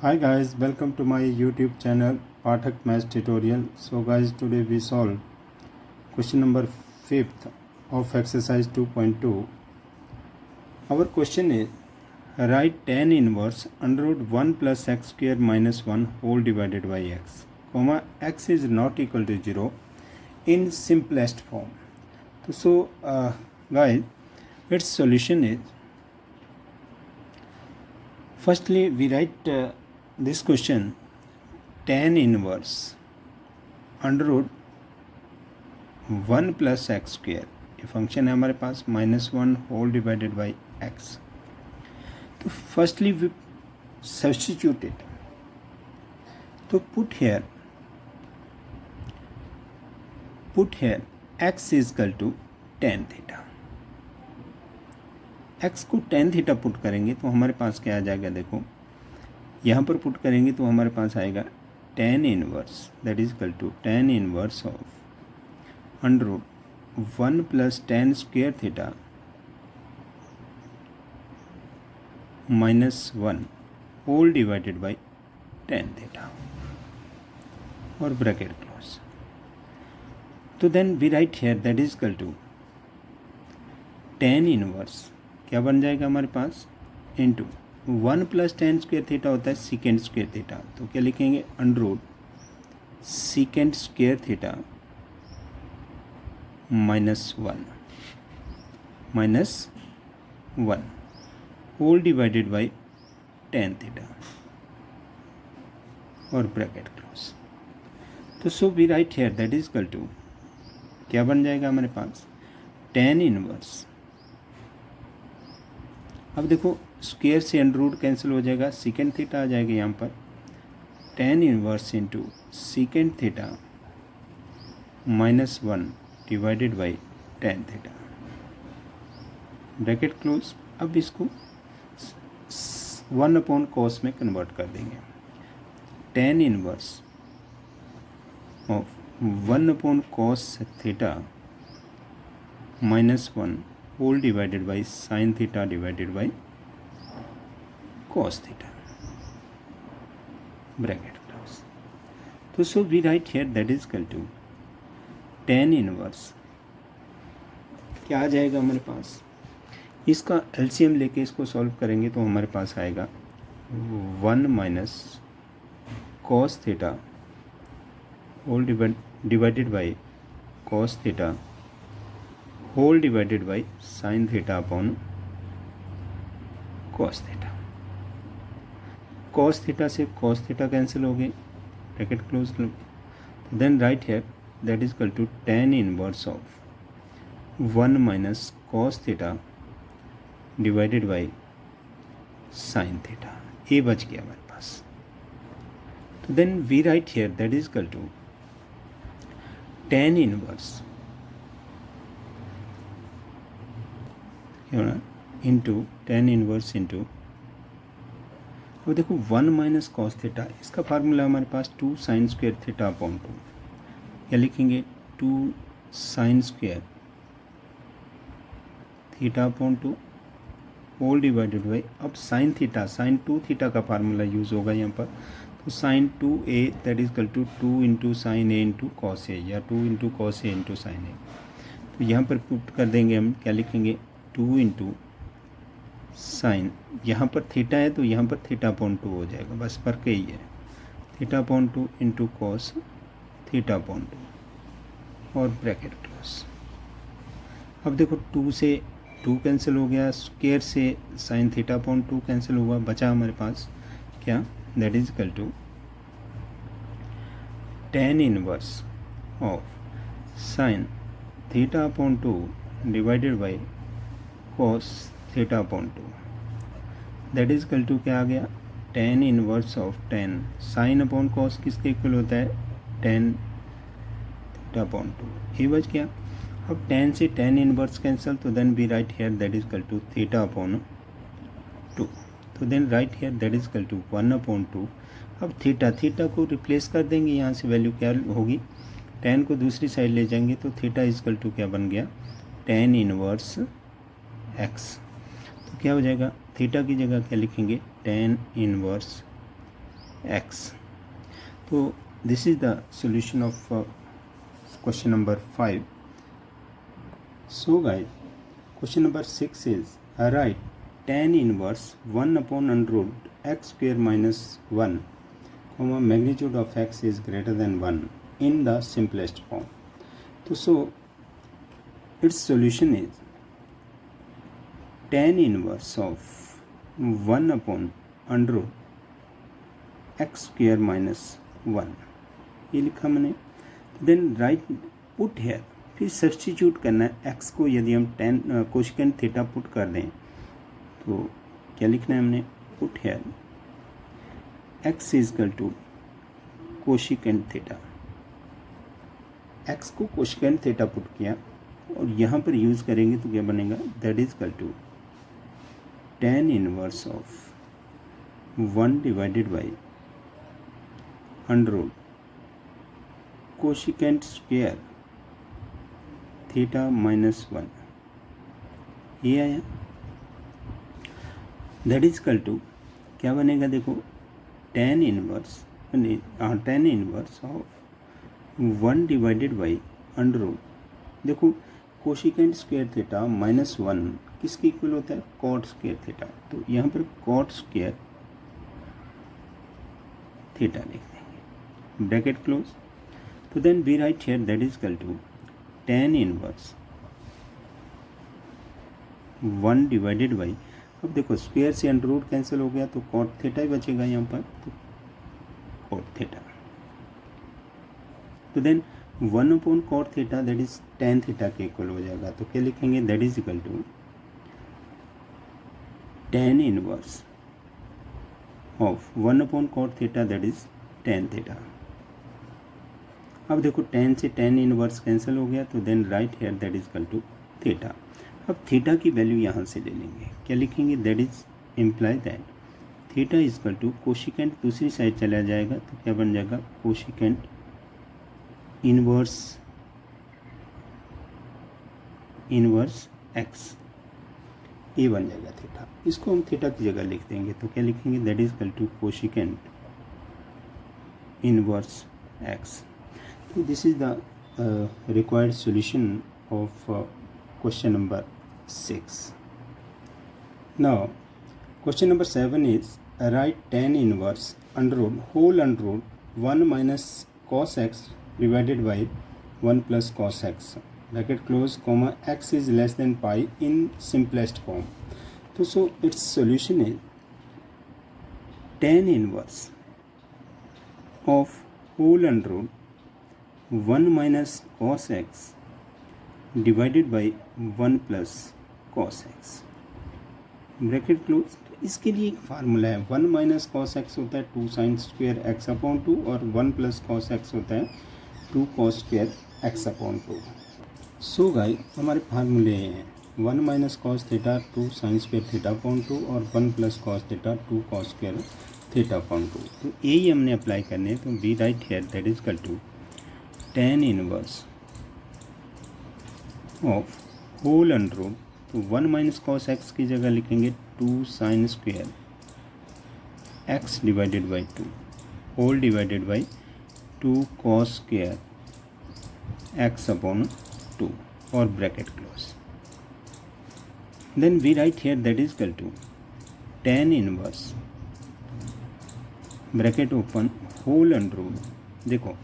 Hi guys, welcome to my YouTube channel Pathak Maths Tutorial. So guys, today we solve question number 5th of exercise 2.2. Our question is write tan inverse under root 1 plus x square minus 1 whole divided by x, comma x is not equal to 0 in simplest form. So guys, its solution is, firstly we write this question tan inverse under root 1 plus x square, ये function है हमारे पास, -1 whole divided by x. तो firstly we substitute it. तो put here x is equal to tan theta. X को tan theta put करेंगे तो हमारे पास क्या आ जाएगा, देखो यहाँ पर पुट करेंगे तो हमारे पास आएगा tan inverse, that is equal to tan inverse of under root 1 plus tan square theta -1 whole divided by tan theta और ब्रैकेट क्लोज. तो then we write here that is equal to tan inverse क्या बन जाएगा हमारे पास, into 1 plus tan square theta होता है secant square theta, तो क्या लिखेंगे under root secant square theta -1 whole divided by tan theta और ब्रैकेट क्लोज. तो so we write here that is equal to क्या बन जाएगा हमारे पास tan इनवर्स. अब देखो स्क्वेयर से अंडर रूट कैंसिल हो जाएगा, सीकेंड थीटा आ जाएगा यहाँ पर, tan inverse into secant theta -1 divided by tan theta bracket close. अब इसको 1 अपॉन कॉस में कन्वर्ट कर देंगे. tan inverse of 1 upon cos theta -1 whole divided by sine theta divided by cos theta bracket close. तो so we write here that is equal to tan inverse क्या आ जाएगा हमारे पास, इसका एलसीएम लेके इसको सॉल्व करेंगे तो हमारे पास आएगा 1 minus cos theta whole divided by cos theta whole divided by sine theta upon cos theta. cos theta से cos थीटा कैंसिल हो गए, bracket close. Then write here that is equal to tan inverse of 1 minus cos theta divided by sine theta. ये बच गया हमारे पास. तो then we write here that is equal to tan inverse into tan inverse into, अब देखो 1 minus cos theta, इसका formula हमारे पास 2 साइन स्क्वेयर थीटा अपॉन 2. क्या लिखेंगे 2 sine square theta upon 2 whole divided by, अब साइन थीटा साइन 2 थीटा का formula use होगा यहाँ पर, तो sine 2a that is equal to 2 into sine A into cos A या 2 into cos A into sine A. तो यहाँ पर पुट कर देंगे हम, क्या लिखेंगे 2 इंटू साइन, यहाँ पर थीटा है तो यहाँ पर थीटा अपॉन 2 हो जाएगा, बस फर्क यही है, theta upon 2 into cos theta upon 2 और ब्रैकेट क्लोज. अब देखो 2 से 2 कैंसिल हो गया, स्क्वायर से साइन थीटा अपॉन 2 कैंसिल हुआ, बचा हमारे पास क्या, that is equal to tan inverse of sine theta upon 2 divided by cos theta upon 2, that is equal to क्या आ गया, tan inverse of tan sine upon cos किसके इक्वल होता है, tan थीटा अपॉन 2. ये बच गया. अब tan से tan इनवर्स कैंसिल, तो then we write here that is equal to theta upon 2. तो then write here that is equal to 1 upon 2. अब थीटा को रिप्लेस कर देंगे, यहाँ से वैल्यू क्या होगी, tan को दूसरी साइड ले जाएंगे तो थीटा इज इक्वल टू क्या बन गया, tan इनवर्स x. तो क्या हो जाएगा, थीटा की जगह क्या लिखेंगे, tan इनवर्स x. तो this is the solution of question number 5. So guys, question number 6 is write tan inverse 1 upon under root x square minus 1, comma magnitude of x is greater than 1 in the simplest form. So its solution is tan inverse of 1 upon under root x square minus 1, ये लिखा मैंने. Then right put hair, फिर substitute करना है x को. यदि हम tan cosecant theta put कर दें तो क्या लिखना है हमने, put here x is equal to cosecant theta. x को कोशिकेंट थीटा पुट किया और यहाँ पर यूज़ करेंगे तो क्या बनेगा, that is equal to tan inverse of 1 divided by under root cosecant square theta minus 1, ये आया. दैट इज इक्वल टू क्या बनेगा, देखो tan inverse of 1 divided by under root. देखो कोशिकेंट स्क्वायर थीटा माइनस 1 किसके इक्वल होता है, cot square theta. तो यहाँ पर कॉट स्क्वायर थीटा लिख देंगे, ब्रैकेट क्लोज. तो then we write here that is equal to tan inverse 1 divided by, अब देखो स्क्वायर से अंडर रूट कैंसिल हो गया तो कॉट थीटा ही बचेगा यहाँ पर, तो कॉट थीटा. तो then 1 upon cot theta that is tan theta के इक्वल हो जाएगा. तो क्या लिखेंगे, that is equal to tan inverse of 1 upon cot theta that is tan theta. अब देखो tan से tan इनवर्स कैंसिल हो गया तो then write here that is equal to theta. अब थीटा की वैल्यू यहाँ से ले लेंगे, क्या लिखेंगे, that is imply that theta is equal to cosecant दूसरी साइड चला जाएगा तो क्या बन जाएगा, कोशिकेंट इनवर्स एक्स, ये बन जाएगा थीटा. इसको हम थीटा की जगह लिख देंगे तो क्या लिखेंगे, that is equal to cosecant inverse x. So this is the required solution of question number 6. Now question number 7 is write tan inverse under root whole under root 1 minus cos x divided by 1 plus cos x, bracket close, comma x is less than pi in simplest form. So its solution is tan inverse of whole under root 1 minus cos x divided by 1 plus cos x, bracket close. इसके लिए एक formula है, 1 minus cos x होता है 2 sine square x upon 2 और 1 plus cos x होता है 2 cos square x upon 2. So guys हमारे फार्मूले हैं 1 minus cos theta 2 sine square theta upon 2 और 1 plus cos theta 2 cos square theta upon 2. तो यही हमने अप्लाई करने हैं. तो we write here that is equal to tan inverse of whole under root, तो 1 माइनस कॉस एक्स की जगह लिखेंगे 2 sine square x divided by 2 whole divided by 2 cos square x upon 2 और bracket close. Then we write here that is equal to tan inverse bracket open whole under root. देखो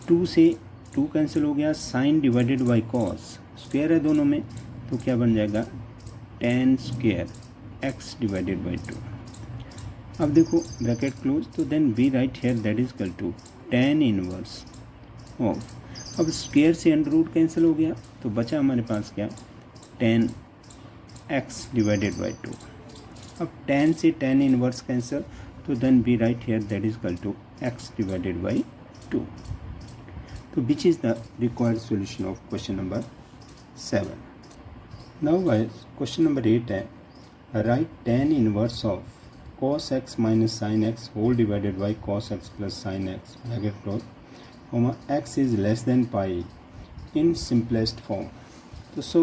2 से 2 cancel हो गया, sine divided by cos, square है दोनों में तो क्या बन जाएगा, tan square x divided by 2. अब देखो ब्रैकेट क्लोज. तो then we write here that is equal to tan inverse of, अब स्क्वायर से अंडर रूट कैंसिल हो गया तो बचा हमारे पास क्या, tan एक्स डिवाइडेड बाई 2. अब tan से tan इनवर्स कैंसिल तो then we write here that is equal to x divided by 2. So which is the required solution of question number 7. Now guys question number 8 है write tan inverse of cos x minus sin x whole divided by cos x plus sin x, bracket close, comma x is less than pi in simplest form. So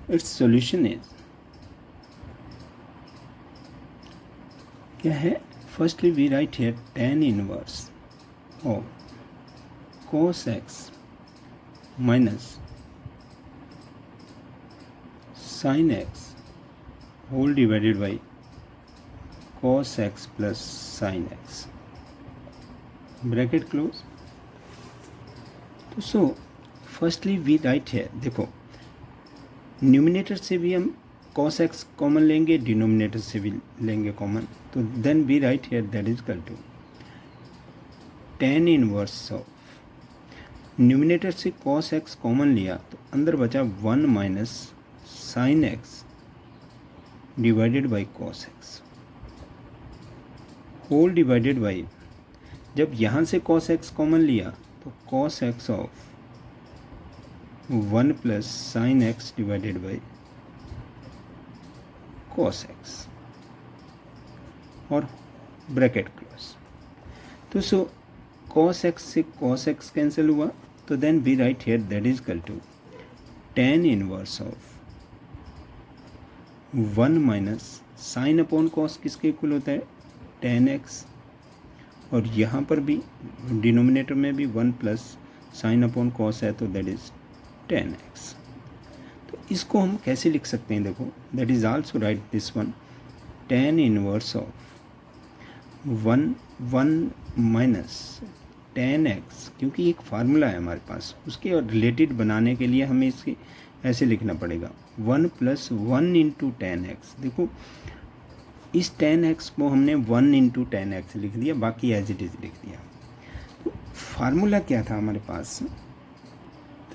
its solution is क्या है, Firstly, we write here tan inverse of cos x minus sin x whole divided by cos x plus sin x, bracket close. तो so firstly we write है, देखो numerator से भी हम cos x common लेंगे, denominator से भी लेंगे कॉमन, तो then we write here that is equal to tan inverse of, numerator से cos x कॉमन लिया तो अंदर बचा 1 minus sine x divided by cos x whole divided by, जब यहाँ से cos x कॉमन लिया तो cos x of 1 plus sine x divided by cos x और ब्रैकेट क्लोज। तो सो cos x से cos x कैंसिल हुआ, तो then we write here that is equal to tan inverse of 1 minus sine upon cos किसके equal होता है, tan x, और यहाँ पर भी डिनोमिनेटर में भी 1 प्लस साइन अपॉन cos है तो दैट इज tan x। तो इसको हम कैसे लिख सकते हैं, देखो that is also right this one tan inverse of 1 minus tan x, क्योंकि एक फार्मूला है हमारे पास, उसके रिलेटेड बनाने के लिए हमें इसके ऐसे लिखना पड़ेगा 1 प्लस 1 इंटू tan x। देखो इस tan x को हमने 1 इंटू tan x लिख दिया, बाकी एज इट इज़ लिख दिया। तो फार्मूला क्या था हमारे पास,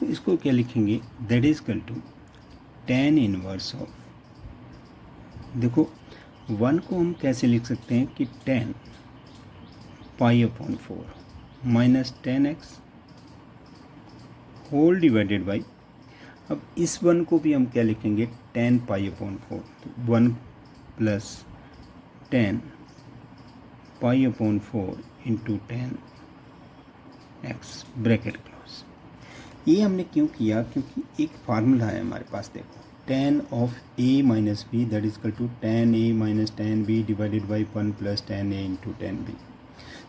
तो इसको क्या लिखेंगे, that is equal to tan inverse of, देखो 1 को हम कैसे लिख सकते हैं कि tan pi upon 4 minus tan x whole divided by, अब इस 1 को भी हम क्या लिखेंगे tan पाई अपॉन 4, तो 1 plus tan pi upon 4 into tan x bracket close. ये हमने क्यों किया, क्योंकि एक फार्मूला है हमारे पास, देखो tan of a minus b that is equal to tan a minus tan b divided by 1 plus tan a into tan b।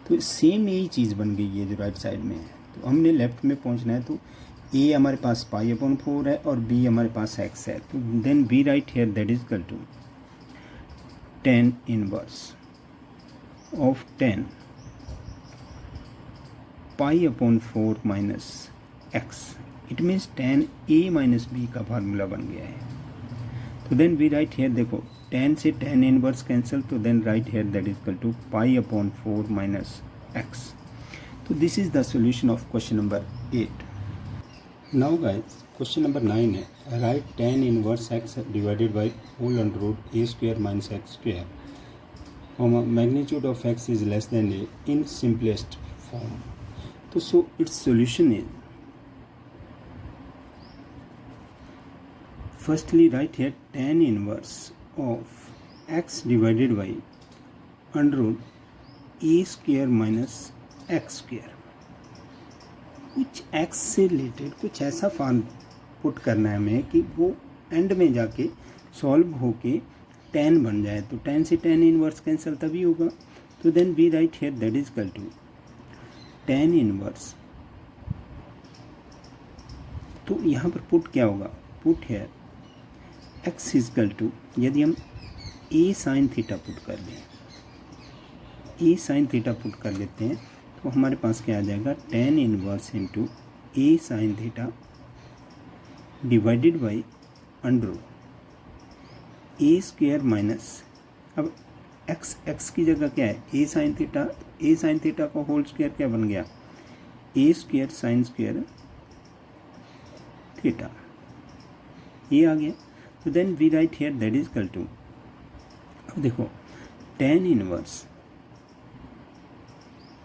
तो सेम यही चीज़ बन गई है जो राइट साइड में है, तो हमने लेफ्ट में पहुंचना है, तो a हमारे पास पाई अपॉन 4 है और b हमारे पास x है, तो then we write here that is equal to tan inverse of tan pi upon 4 minus x, it means tan a minus b का फार्मूला बन गया है। तो देन वी राइट हियर, देखो tan से tan इनवर्स कैंसिल, तो then write here that is equal to pi upon 4 minus x। तो this is the solution of question number 8। Now guys question number 9 है, right tan inverse x divided by whole under root a square minus x square comma magnitude of x is less than a in simplest form. तो so its solution is, firstly write here tan inverse of x divided by under root a square minus x square, कुछ x से related कुछ ऐसा form put करना है हमें कि वो एंड में जाके सॉल्व होके tan बन जाए, तो tan से tan इनवर्स कैंसिल तभी होगा, तो then we write here that is equal to tan inverse, तो यहाँ पर पुट क्या होगा, put here x is equal to, यदि हम a साइन थीटा पुट कर दें, a साइन थीटा पुट कर देते हैं, तो हमारे पास क्या आ जाएगा tan inverse into a sine theta divided by under a square minus, अब x की जगह क्या है a साइन थीटा का होल स्क्वायर क्या बन गया a square sine square theta, ये आ गया। तो then we write here that is equal to, अब देखो tan inverse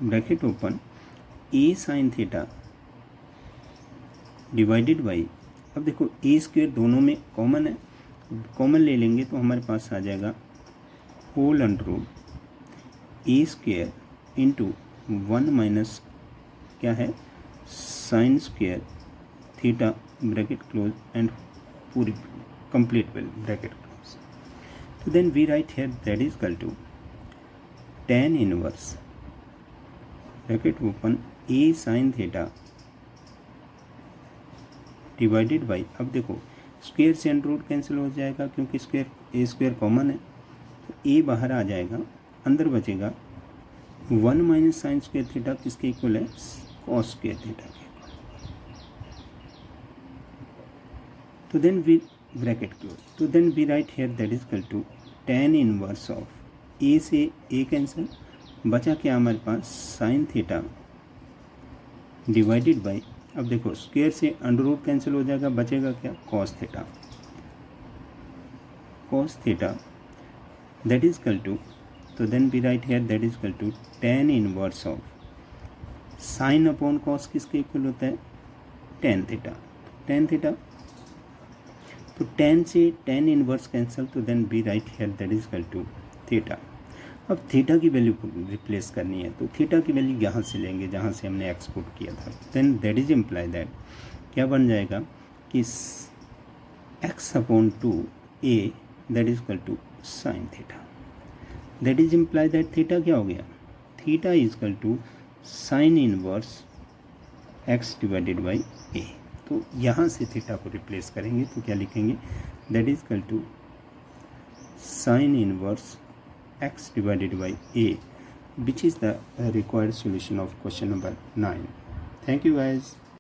bracket open a sine theta divided by, अब देखो a स्क्वायर दोनों में कॉमन है, कॉमन ले लेंगे तो हमारे पास आ जाएगा whole under root a square into 1 minus क्या है sine square theta bracket close and पूरी कंप्लीट वेल ब्रैकेट क्लोज। तो then we write here that is equal to tan inverse bracket open a sine theta divided by, अब देखो square से under root cancel हो जाएगा क्योंकि square common है, तो ए बाहर आ जाएगा, अंदर बचेगा 1 माइनस साइन स्क्वायर थीटा किसके इक्वल है, कॉस स्क्वायर थीटा के। तो देन वी ब्रैकेट क्लोज, तो then we write here that is equal to tan inverse of A से ए कैंसिल, बचा क्या हमारे पास साइन थीटा डिवाइडेड बाई, अब देखो स्क्वायर से अंडर रूट कैंसिल हो जाएगा, बचेगा क्या cos theta that is equal to, तो then we write here that is equal to tan inverse of sine upon cos किसके इक्वल होता है, tan थीटा, तो tan से tan इनवर्स कैंसिल, तो then we write here that is equal to theta. अब theta की value को replace करनी है, तो थीटा की वैल्यू यहाँ से लेंगे जहाँ से हमने एक्सपोर्ट किया था, then that is imply that क्या बन जाएगा कि x upon 2a that is equal to sine theta, that is imply that theta क्या हो गया, theta is equal to sine inverse x divided by a। तो यहाँ से थीटा को रिप्लेस करेंगे तो क्या लिखेंगे, that is equal to sine inverse x divided by a, which is the required solution of question number 9. Thank you guys.